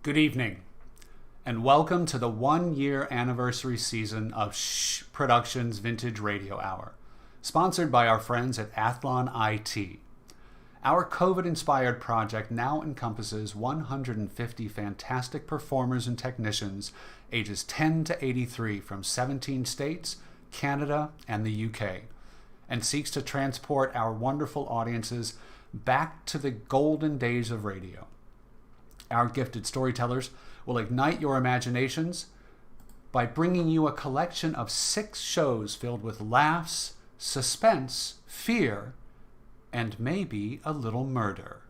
Good evening, and welcome to the 1-year anniversary season of Shhh Productions Vintage Radio Hour, sponsored by our friends at Athlon IT. Our COVID-inspired project now encompasses 150 fantastic performers and technicians ages 10 to 83 from 17 states, Canada, and the UK, and seeks to transport our wonderful audiences back to the golden days of radio. Our gifted storytellers will ignite your imaginations by bringing you a collection of 6 shows filled with laughs, suspense, fear, and maybe a little murder.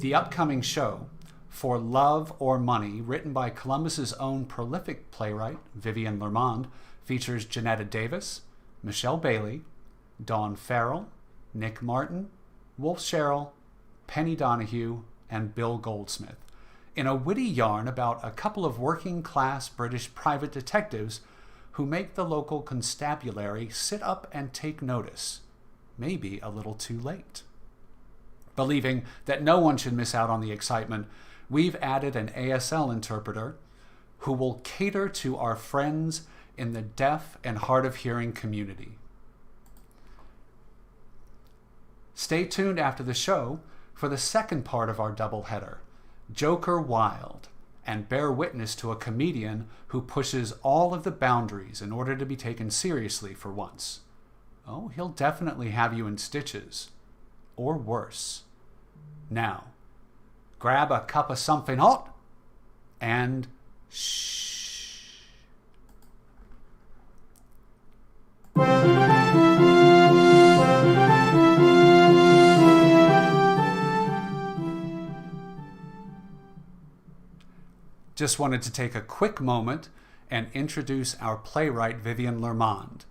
The upcoming show, For Love or Money, written by Columbus's own prolific playwright, Vivian Lermond, features Janetta Davis, Michele Bailey, Dawn Farrell, Nick Martin, Wolf Sherrill, Penny Donahue, and Bill Goldsmith, in a witty yarn about a couple of working-class British private detectives who make the local constabulary sit up and take notice, maybe a little too late. Believing that no one should miss out on the excitement, we've added an ASL interpreter who will cater to our friends in the deaf and hard-of-hearing community. Stay tuned after the show for the second part of our doubleheader, Joker Wild, and bear witness to a comedian who pushes all of the boundaries in order to be taken seriously for once. Oh, he'll definitely have you in stitches, or worse. Now, grab a cup of something hot and shh. Just wanted to take a quick moment and introduce our playwright, Vivian Lermond,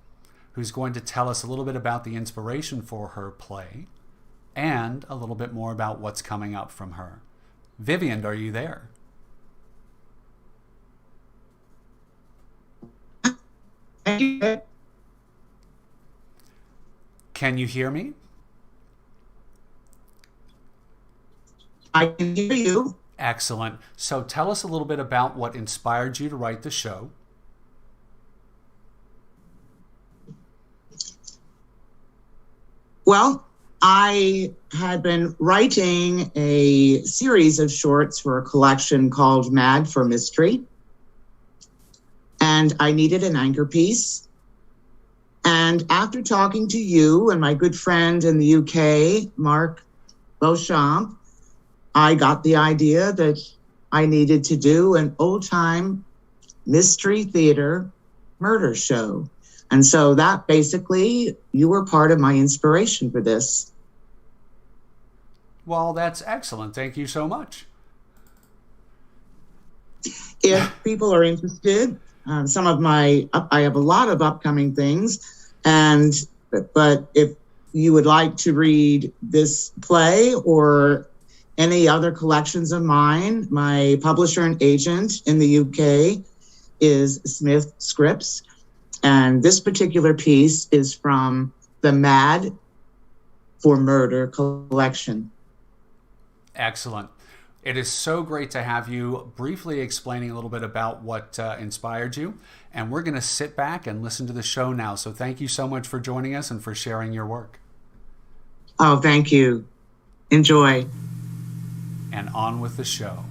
who's going to tell us a little bit about the inspiration for her play and a little bit more about what's coming up from her. Vivian, are you there? Can you hear me? I can hear you. Excellent. So tell us a little bit about what inspired you to write the show. Well, I had been writing a series of shorts for a collection called Mad for Mystery, and I needed an anchor piece. And after talking to you and my good friend in the UK, Mark Beauchamp, I got the idea that I needed to do an old-time mystery theater murder show. And so that basically, you were part of my inspiration for this. Well, that's excellent. Thank you so much. If people are interested, I have a lot of upcoming things, but if you would like to read this play or any other collections of mine, my publisher and agent in the UK is Smith Scripts. And this particular piece is from the Mad for Murder collection. Excellent. It is so great to have you briefly explaining a little bit about what inspired you. And we're going to sit back and listen to the show now. So thank you so much for joining us and for sharing your work. Oh, thank you. Enjoy. And on with the show.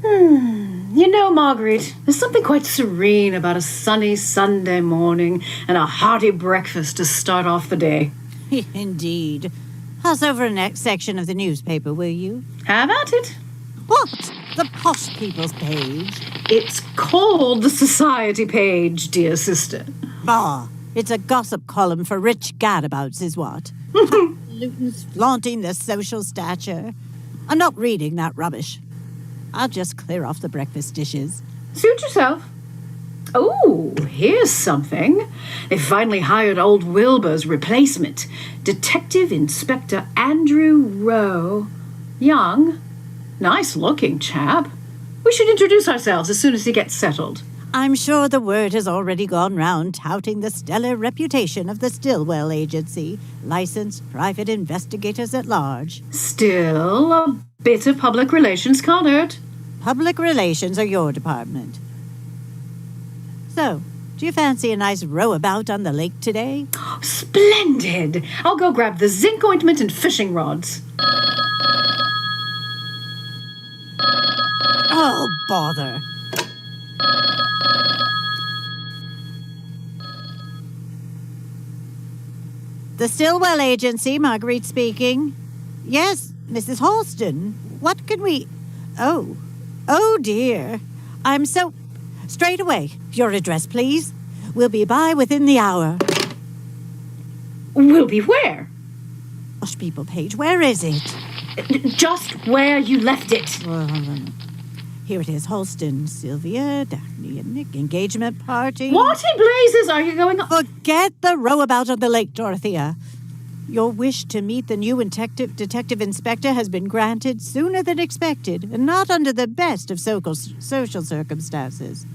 You know, Marguerite, there's something quite serene about a sunny Sunday morning and a hearty breakfast to start off the day. Indeed. Pass over the next section of the newspaper, will you? Have at it. What? The posh people's page? It's called the Society page, dear sister. Bah, it's a gossip column for rich gadabouts is what? Lutons flaunting their social stature. I'm not reading that rubbish. I'll just clear off the breakfast dishes. Suit yourself. Oh, here's something. They finally hired old Wilbur's replacement, Detective Inspector Andrew Rowe. Young, nice-looking chap. We should introduce ourselves as soon as he gets settled. I'm sure the word has already gone round touting the stellar reputation of the Stillwell Agency, licensed private investigators at large. Still a bit of public relations colored. Public relations are your department. So, do you fancy a nice row about on the lake today? Splendid! I'll go grab the zinc ointment and fishing rods. Oh, bother. The Stillwell Agency, Marguerite speaking. Yes, Mrs. Halston. What can we... Oh, dear. I'm so... Straight away. Your address, please. We'll be by within the hour. We'll be where? Posh people page, where is it? Just where you left it. Here it is. Halston, Sylvia, Daphne and Nick. Engagement party. What in blazes are you going on? Forget the row about on the lake, Dorothea. Your wish to meet the new detective inspector has been granted sooner than expected, and not under the best of social circumstances.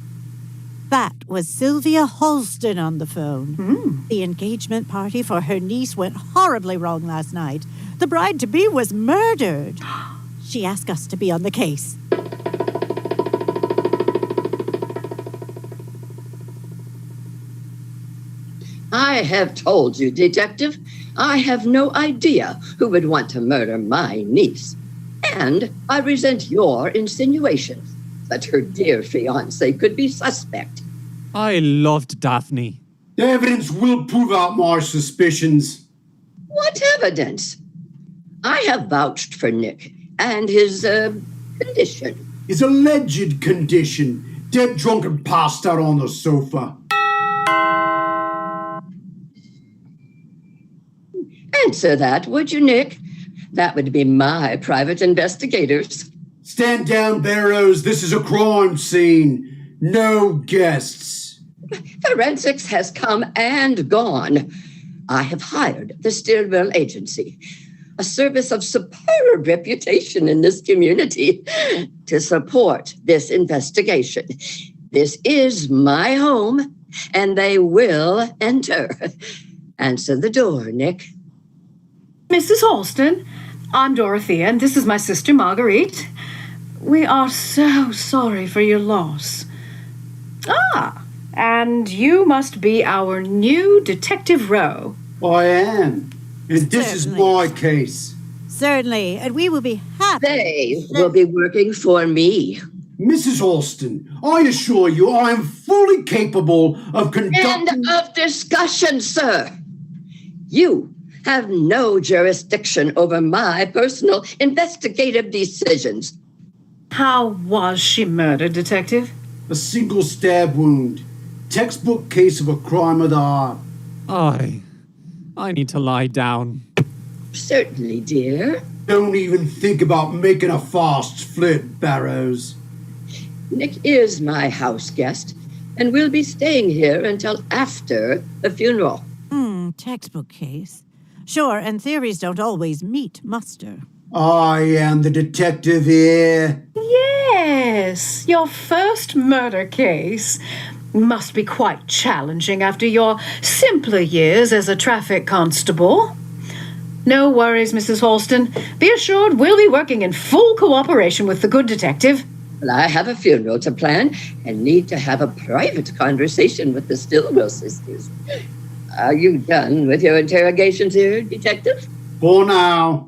That was Sylvia Halston on the phone. The engagement party for her niece went horribly wrong last night. The bride-to-be was murdered. She asked us to be on the case. I have told you, Detective, I have no idea who would want to murder my niece. And I resent your insinuations that her dear fiancé could be suspect. I loved Daphne. The evidence will prove out my suspicions. What evidence? I have vouched for Nick and his, condition. His alleged condition. Dead drunk and passed out on the sofa. Answer that, would you, Nick? That would be my private investigators. Stand down, Barrows. This is a crime scene. No guests. Forensics has come and gone. I have hired the Stillwell Agency, a service of superb reputation in this community, to support this investigation. This is my home, and they will enter. Answer the door, Nick. Mrs. Halston, I'm Dorothea, and this is my sister Marguerite. We are so sorry for your loss. And you must be our new Detective Rowe. I am. And this is Certainly. my case. Certainly, and we will be happy. They will be working for me. Mrs. Halston, I assure you I am fully capable of conducting... End of discussion, sir. You have no jurisdiction over my personal investigative decisions. How was she murdered, Detective? A single stab wound. Textbook case of a crime of the heart. I need to lie down. Certainly, dear. Don't even think about making a fast flit, Barrows. Nick is my house guest, and will be staying here until after the funeral. Textbook case. Sure, and theories don't always meet muster. I am the detective here. Yes, your first murder case must be quite challenging after your simpler years as a traffic constable. No worries, Mrs. Halston. Be assured we'll be working in full cooperation with the good detective. Well, I have a funeral to plan and need to have a private conversation with the Stillwell sisters. Are you done with your interrogations here, Detective? For now.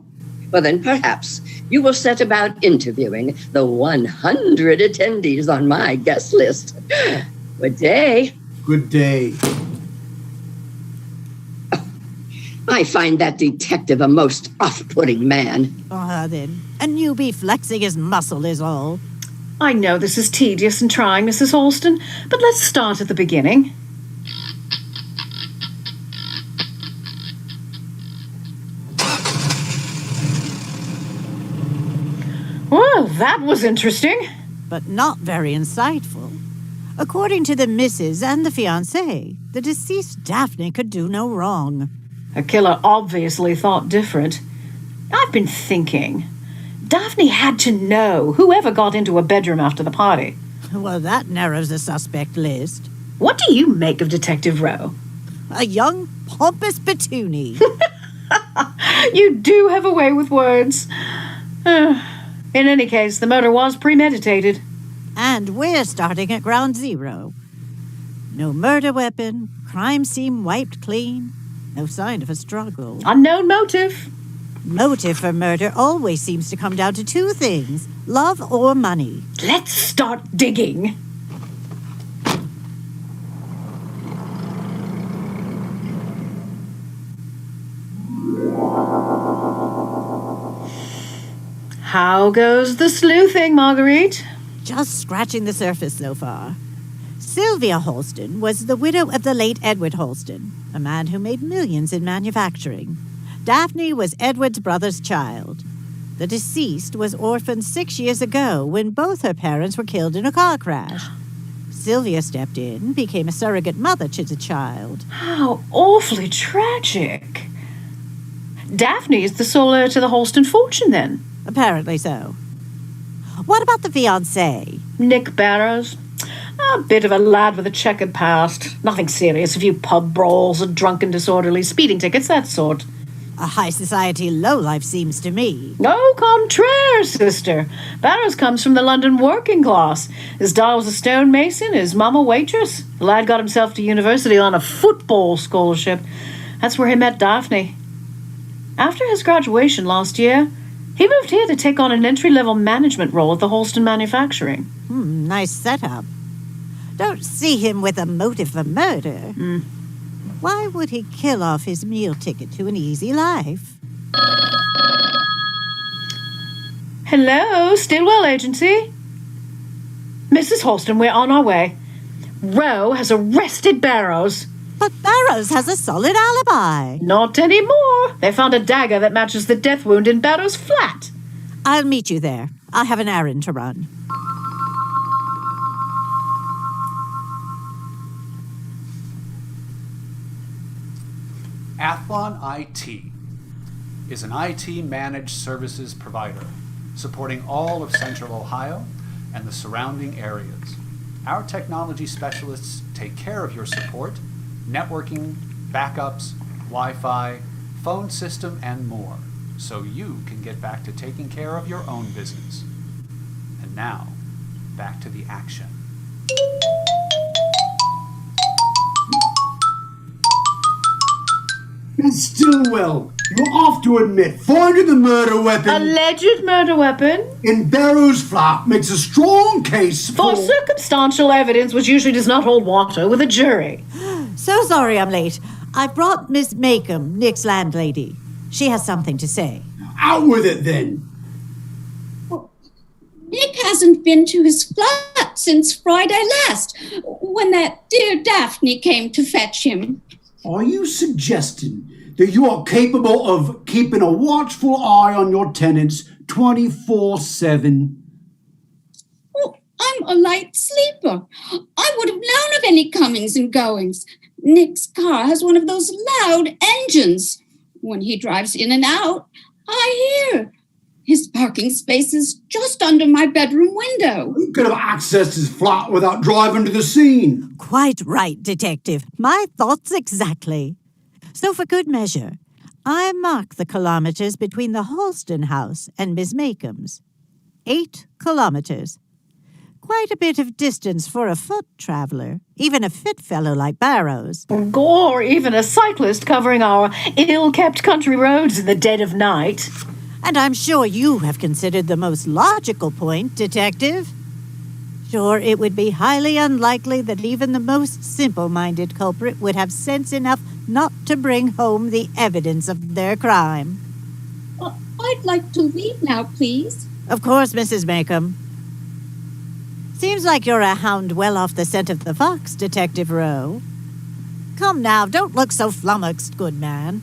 Well, then perhaps you will set about interviewing the 100 attendees on my guest list. Good day. Good day. I find that detective a most off-putting man. Then. And you be flexing his muscle is all. I know this is tedious and trying, Mrs. Halston, but let's start at the beginning. Well, that was interesting. But not very insightful. According to the missus and the fiancé, the deceased Daphne could do no wrong. A killer obviously thought different. I've been thinking. Daphne had to know whoever got into a bedroom after the party. Well, that narrows the suspect list. What do you make of Detective Rowe? A young, pompous petoonie. You do have a way with words. In any case, the murder was premeditated. And we're starting at ground zero. No murder weapon, crime scene wiped clean, no sign of a struggle. Unknown motive. Motive for murder always seems to come down to two things, love or money. Let's start digging. How goes the sleuthing, Marguerite? Just scratching the surface so far. Sylvia Halston was the widow of the late Edward Halston, a man who made millions in manufacturing. Daphne was Edward's brother's child. The deceased was orphaned 6 years ago when both her parents were killed in a car crash. Sylvia stepped in, became a surrogate mother to the child. How awfully tragic. Daphne is the sole heir to the Halston fortune, then? Apparently so. What about the fiancé? Nick Barrows. A bit of a lad with a checkered past. Nothing serious, a few pub brawls, a drunken disorderly, speeding tickets, that sort. A high society lowlife seems to me. Au contraire, sister. Barrows comes from the London working class. His dad was a stonemason, his mum a waitress. The lad got himself to university on a football scholarship. That's where he met Daphne. After his graduation last year, he moved here to take on an entry-level management role at the Halston Manufacturing. Nice setup. Don't see him with a motive for murder. Why would he kill off his meal ticket to an easy life? Hello, Stillwell Agency? Mrs. Halston, we're on our way. Rowe has arrested Barrows. But Barrows has a solid alibi. Not anymore. They found a dagger that matches the death wound in Barrows' flat. I'll meet you there. I have an errand to run. Athlon IT is an IT managed services provider supporting all of Central Ohio and the surrounding areas. Our technology specialists take care of your support, networking, backups, Wi-Fi, phone system, and more, so you can get back to taking care of your own business. And now, back to the action. Miss Stillwell, you're off to admit finding the murder weapon Alleged murder weapon? in Barrows' flat makes a strong case For circumstantial evidence which usually does not hold water with a jury. So sorry I'm late. I brought Miss Maycomb, Nick's landlady. She has something to say. Out with it, then. Nick hasn't been to his flat since Friday last, when that dear Daphne came to fetch him. Are you suggesting that you are capable of keeping a watchful eye on your tenants 24/7? Well, I'm a light sleeper. I would have known of any comings and goings. Nick's car has one of those loud engines. When he drives in and out, I hear. His parking space is just under my bedroom window. You could have accessed his flat without driving to the scene. Quite right, Detective. My thoughts exactly. So for good measure, I mark the kilometers between the Halston house and Miss Maycomb's. 8 kilometers. Quite a bit of distance for a foot traveler, even a fit fellow like Barrows. Or even a cyclist covering our ill-kept country roads in the dead of night. And I'm sure you have considered the most logical point, Detective. Sure, it would be highly unlikely that even the most simple-minded culprit would have sense enough not to bring home the evidence of their crime. Well, I'd like to leave now, please. Of course, Mrs. Maycomb. Seems like you're a hound well off the scent of the fox, Detective Rowe. Come now, don't look so flummoxed, good man.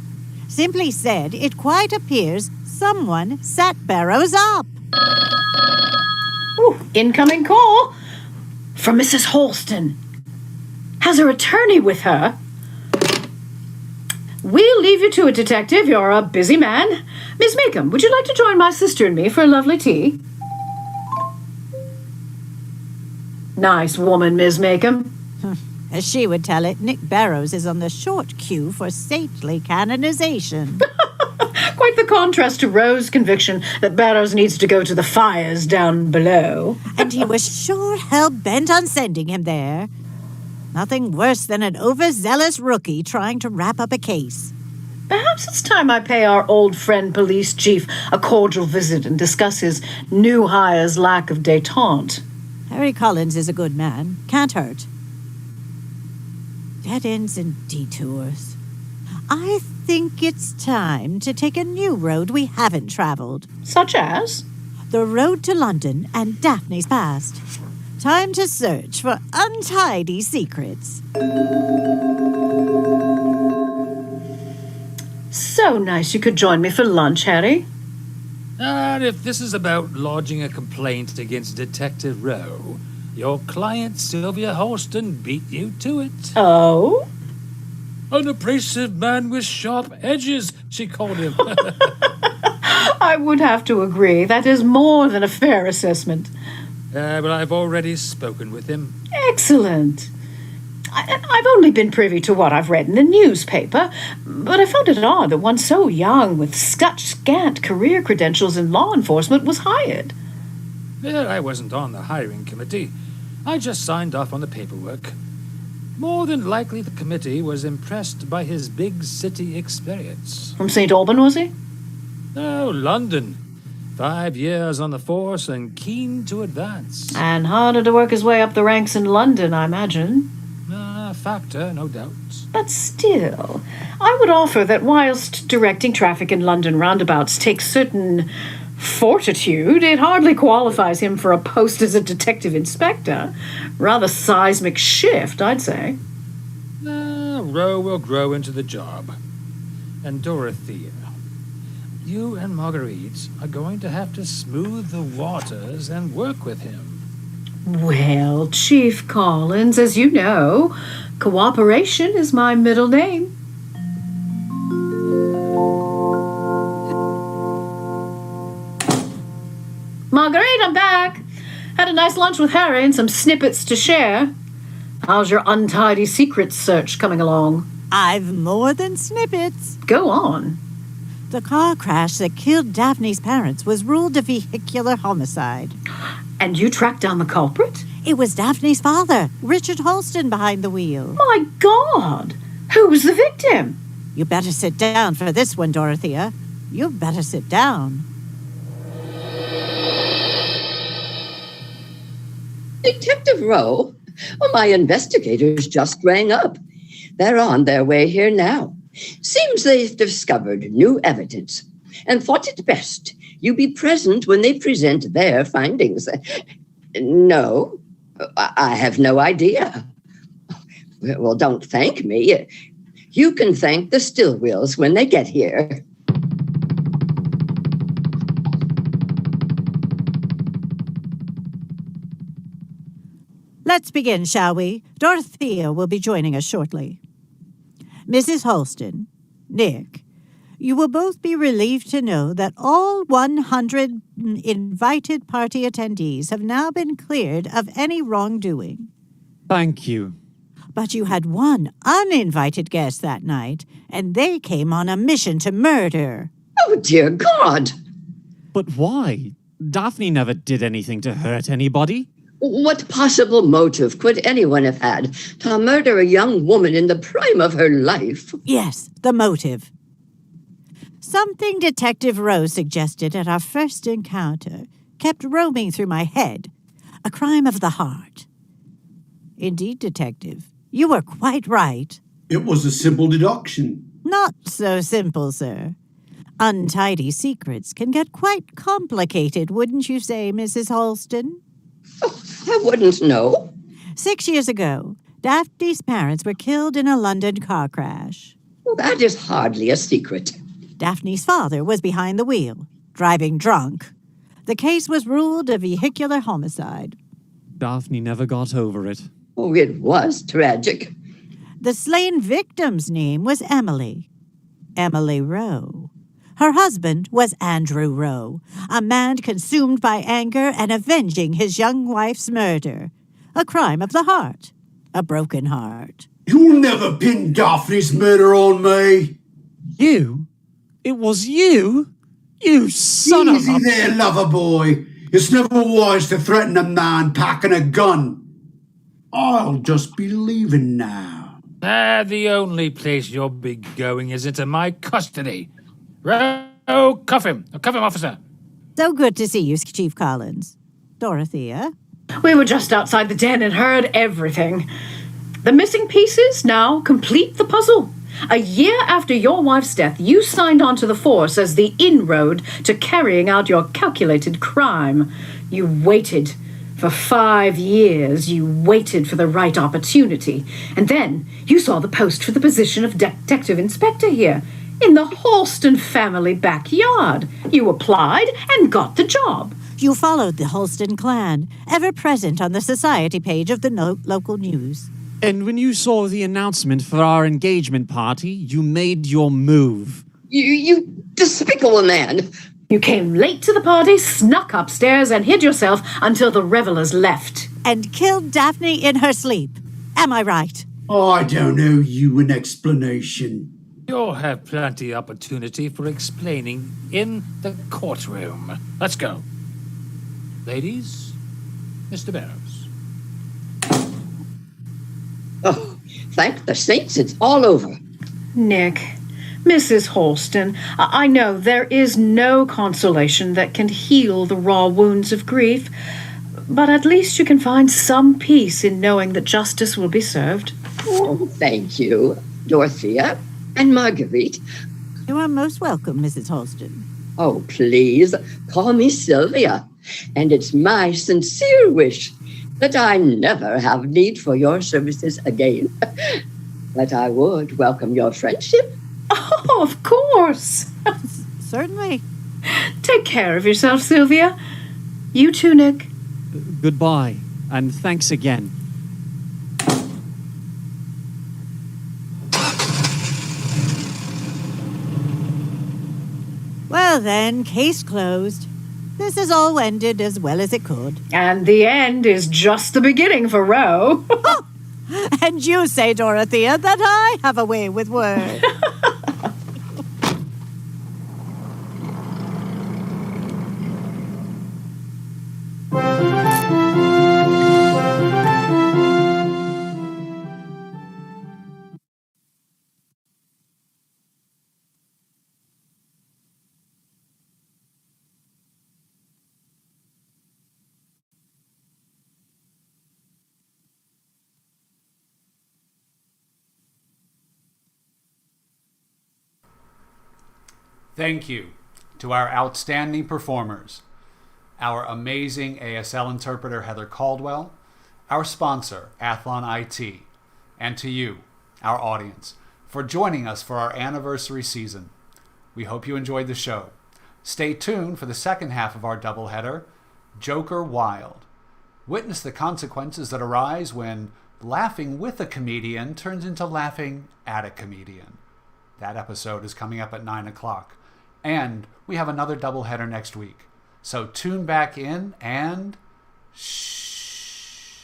Simply said, it quite appears someone sat Barrows up. Ooh, incoming call from Mrs. Halston. Has her attorney with her? We'll leave you to it, Detective. You're a busy man. Miss Maycomb, would you like to join my sister and me for a lovely tea? Nice woman, Miss Maycomb. As she would tell it, Nick Barrows is on the short queue for saintly canonization. Quite the contrast to Rowe's conviction that Barrows needs to go to the fires down below. And he was sure hell-bent on sending him there. Nothing worse than an overzealous rookie trying to wrap up a case. Perhaps it's time I pay our old friend police chief a cordial visit and discuss his new hire's lack of détente. Harry Collins is a good man. Can't hurt. Dead ends and detours. I think it's time to take a new road we haven't traveled. Such as? The road to London and Daphne's past. Time to search for untidy secrets. So nice you could join me for lunch, Harry. And if this is about lodging a complaint against Detective Rowe, your client Sylvia Halston beat you to it. Oh? An abrasive man with sharp edges, she called him. I would have to agree. That is more than a fair assessment. But I've already spoken with him. Excellent. I've only been privy to what I've read in the newspaper, but I found it odd that one so young with such scant career credentials in law enforcement was hired. Well, I wasn't on the hiring committee. I just signed off on the paperwork. More than likely the committee was impressed by his big city experience. From St. Alban, was he? Oh, London. 5 years on the force and keen to advance. And harder to work his way up the ranks in London, I imagine. A factor, no doubt. But still, I would offer that whilst directing traffic in London roundabouts takes certain fortitude, it hardly qualifies him for a post as a detective inspector. Rather seismic shift, I'd say. Rowe will grow into the job. And Dorothea, you and Marguerite are going to have to smooth the waters and work with him. Well, Chief Collins, as you know, cooperation is my middle name. Marguerite, I'm back. Had a nice lunch with Harry and some snippets to share. How's your untidy secrets search coming along? I've more than snippets. Go on. The car crash that killed Daphne's parents was ruled a vehicular homicide. And you tracked down the culprit? It was Daphne's father, Richard Halston, behind the wheel. My God! Who was the victim? You better sit down for this one, Dorothea. You better sit down. Detective Rowe, well, my investigators just rang up. They're on their way here now. Seems they've discovered new evidence and thought it best you be present when they present their findings. No, I have no idea. Well, don't thank me. You can thank the Stillwells when they get here. Let's begin, shall we? Dorothea will be joining us shortly. Mrs. Holston, Nick, you will both be relieved to know that all 100 invited party attendees have now been cleared of any wrongdoing. Thank you. But you had one uninvited guest that night, and they came on a mission to murder. Oh, dear God! But why? Daphne never did anything to hurt anybody. What possible motive could anyone have had to murder a young woman in the prime of her life? Yes, the motive. Something Detective Rose suggested at our first encounter kept roaming through my head. A crime of the heart. Indeed, Detective, you were quite right. It was a simple deduction. Not so simple, sir. Untidy secrets can get quite complicated, wouldn't you say, Mrs. Holston? Oh, I wouldn't know. 6 years ago, Daphne's parents were killed in a London car crash. Well, that is hardly a secret. Daphne's father was behind the wheel, driving drunk. The case was ruled a vehicular homicide. Daphne never got over it. Oh, it was tragic. The slain victim's name was Emily. Emily Rowe. Her husband was Andrew Rowe, a man consumed by anger and avenging his young wife's murder. A crime of the heart. A broken heart. You'll never pin Daphne's murder on me. You? It was you? You son Easy of a... there, lover boy. It's never wise to threaten a man packing a gun. I'll just be leaving now. The only place you'll be going is into my custody. Row, cuff him, officer. So good to see you, Chief Collins. Dorothea? We were just outside the den and heard everything. The missing pieces now complete the puzzle. A year after your wife's death, you signed on to the force as the inroad to carrying out your calculated crime. You waited. For 5 years, you waited for the right opportunity. And then you saw the post for the position of detective inspector here, in the Holston family backyard. You applied and got the job. You followed the Holston clan, ever present on the society page of the local news. And when you saw the announcement for our engagement party, you made your move. You despicable man. You came late to the party, snuck upstairs, and hid yourself until the revelers left. And killed Daphne in her sleep. Am I right? I don't owe you an explanation. You'll have plenty opportunity for explaining in the courtroom. Let's go. Ladies, Mr. Barrows. Oh, thank the saints, it's all over. Nick, Mrs. Holston, I know there is no consolation that can heal the raw wounds of grief, but at least you can find some peace in knowing that justice will be served. Oh, thank you, Dorothea and Marguerite. You are most welcome, Mrs. Holston. Oh, please, call me Sylvia. And it's my sincere wish that I never have need for your services again. But I would welcome your friendship. Oh, of course. Certainly. Take care of yourself, Sylvia. You too, Nick. Goodbye, and thanks again. Well then, case closed. This has all ended as well as it could. And the end is just the beginning for Roe. And you say, Dorothea, that I have a way with words. Thank you to our outstanding performers, our amazing ASL interpreter Heather Caldwell, our sponsor Athlon IT, and to you, our audience, for joining us for our anniversary season. We hope you enjoyed the show. Stay tuned for the second half of our doubleheader, Joker Wild. Witness the consequences that arise when laughing with a comedian turns into laughing at a comedian. That episode is coming up at 9 o'clock. And we have another doubleheader next week. So tune back in and shh.